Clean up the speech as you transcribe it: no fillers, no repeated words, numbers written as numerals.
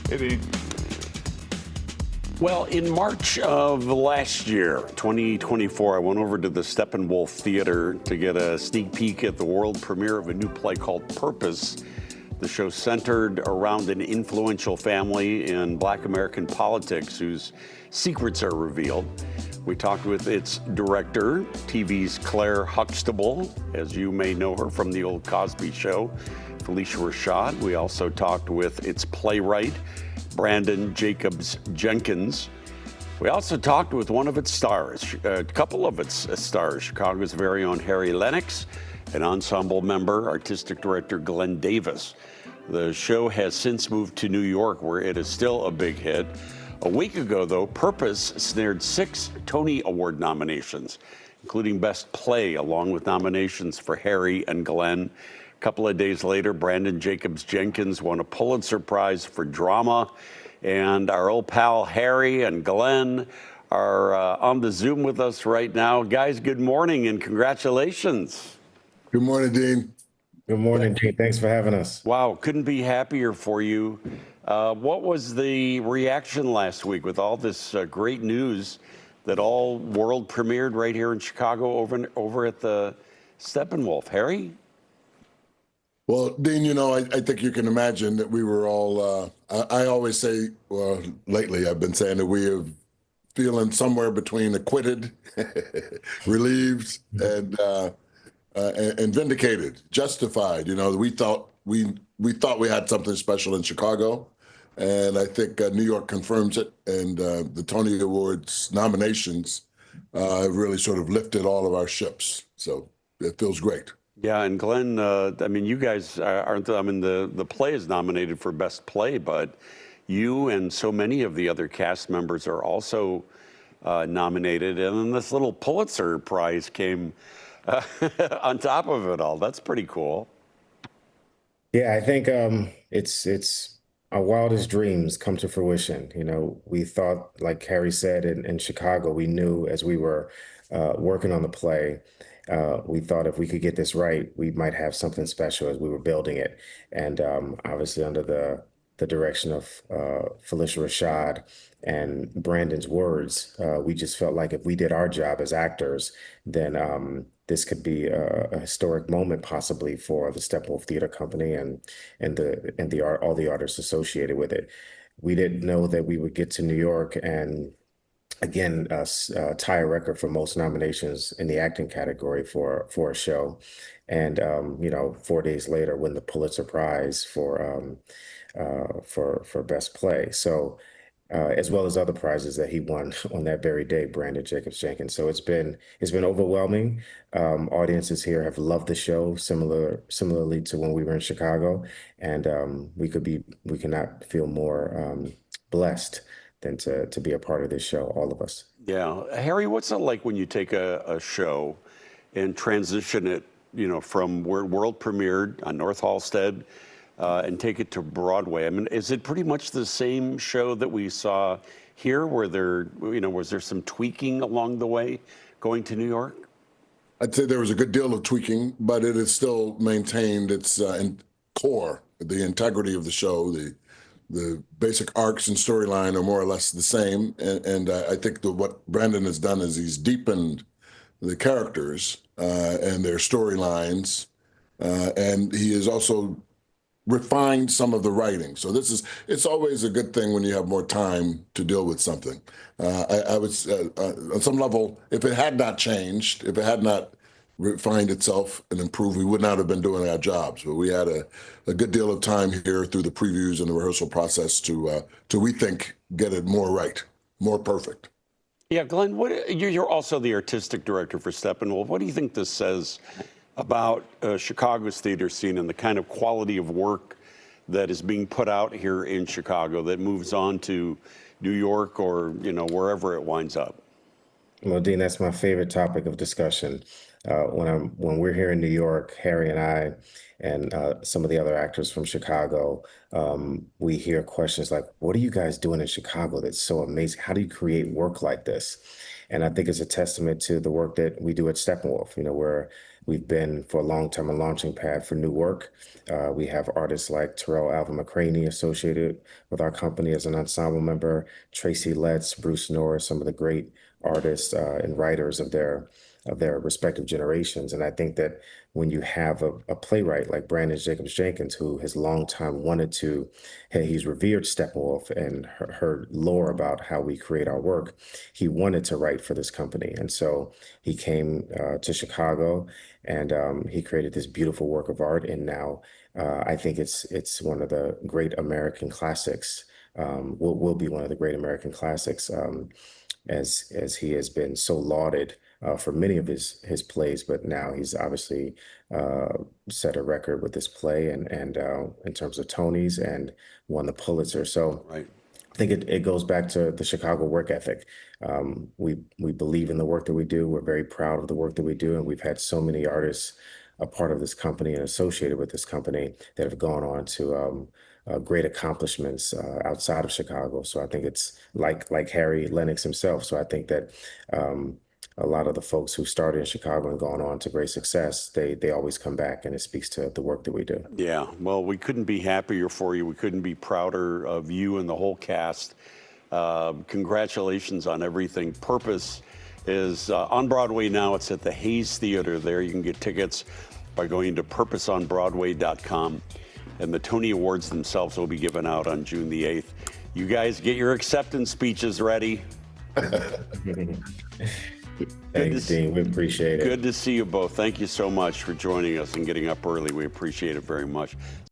Maybe. Well, in March of last year, 2024, I went over to the Steppenwolf Theater to get a sneak peek at the world premiere of a new play called Purpose. The show centered around an influential family in Black American politics whose secrets are revealed. We talked with its director, TV's Claire Huxtable, as you may know her from the old Cosby Show, Phylicia Rashad. We also talked with its playwright, Brandon Jacobs Jenkins. We also talked with one of its stars, a couple of its stars, Chicago's very own Harry Lennox, and ensemble member, artistic director Glenn Davis. The show has since moved to New York, where it is still a big hit. A week ago, though, Purpose snared 6 Tony Award nominations, including Best Play, along with nominations for Harry and Glenn. A couple of days later, Brandon Jacobs Jenkins won a Pulitzer Prize for drama, and our old pal Harry and Glenn are on the Zoom with us right now. Guys, good morning and congratulations. Good morning, Dean. Good morning, Dean. Thanks for having us. Wow, couldn't be happier for you. What was the reaction last week with all this great news that all world premiered right here in Chicago over at the Steppenwolf? Harry? Well, Dean, you know, I think you can imagine that we were all, I always say, well, lately I've been saying that we are feeling somewhere between acquitted, relieved, and vindicated, justified. You know, we thought we had something special in Chicago, and I think New York confirms it. And the Tony Awards nominations really sort of lifted all of our ships. So it feels great. Yeah, and Glenn, I mean, you guys aren't, I mean, the play is nominated for Best Play, but you and so many of the other cast members are also nominated. And then this little Pulitzer Prize came on top of it all. That's pretty cool. Yeah, I think it's our wildest dreams come to fruition. You know, we thought, like Harry said, in Chicago, we knew as we were working on the play, we thought if we could get this right, we might have something special as we were building it. And obviously under the direction of Phylicia Rashad and Brandon's words, we just felt like if we did our job as actors, then this could be a historic moment possibly for the Steppenwolf Theater Company and all the artists associated with it. We didn't know that we would get to New York and again, tie a record for most nominations in the acting category for a show, and you know, 4 days later, win the Pulitzer Prize for Best Play. So, as well as other prizes that he won on that very day, Brandon Jacobs Jenkins. So it's been overwhelming. Audiences here have loved the show, similarly to when we were in Chicago, and we cannot feel more blessed than to be a part of this show, all of us. Yeah. Harry, what's it like when you take a show and transition it, you know, from where world premiered on North Halsted and take it to Broadway? I mean, is it pretty much the same show that we saw here? Was there some tweaking along the way going to New York? I'd say there was a good deal of tweaking, but it has still maintained its core, the integrity of the show. The basic arcs and storyline are more or less the same. And I think what Brandon has done is he's deepened the characters and their storylines. And he has also refined some of the writing. So it's always a good thing when you have more time to deal with something. I would, on some level, if it had not changed, if it had not refined itself and improved, we would not have been doing our jobs. But we had a good deal of time here through the previews and the rehearsal process to we think, get it more right, more perfect. Yeah, Glenn, you're also the artistic director for Steppenwolf. What do you think this says about Chicago's theater scene and the kind of quality of work that is being put out here in Chicago that moves on to New York or, you know, wherever it winds up? Well, Dean, that's my favorite topic of discussion. When we're here in New York, Harry and I and some of the other actors from Chicago, we hear questions like, what are you guys doing in Chicago that's so amazing? How do you create work like this? And I think it's a testament to the work that we do at Steppenwolf. You know, we're we've been for a long time a launching pad for new work. We have artists like Terrell Alvin McCraney associated with our company as an ensemble member, Tracy Letts, Bruce Norris, some of the great artists and writers of their respective generations. And I think that when you have a playwright like Brandon Jacobs Jenkins, who has long time wanted to, hey, he's revered Steppenwolf and heard lore about how we create our work, he wanted to write for this company. And so he came to Chicago and he created this beautiful work of art. And now I think it's one of the great American classics, will be one of the great American classics, as he has been so lauded for many of his plays, but now he's obviously set a record with this play and in terms of Tonys and won the Pulitzer. So Right. I think it goes back to the Chicago work ethic. We believe in the work that we do. We're very proud of the work that we do, and we've had so many artists a part of this company and associated with this company that have gone on to great accomplishments outside of Chicago. So I think it's like Harry Lennox himself. So I think that a lot of the folks who started in Chicago and gone on to great success, they always come back, and it speaks to the work that we do. Yeah, well, we couldn't be happier for you. We couldn't be prouder of you and the whole cast. Congratulations on everything. Purpose is on Broadway now. It's at the Hayes Theater there. You can get tickets by going to purposeonbroadway.com. And the Tony Awards themselves will be given out on June the 8th. You guys get your acceptance speeches ready. Thanks, Dean. We appreciate it. Good to see you both. Thank you so much for joining us and getting up early. We appreciate it very much.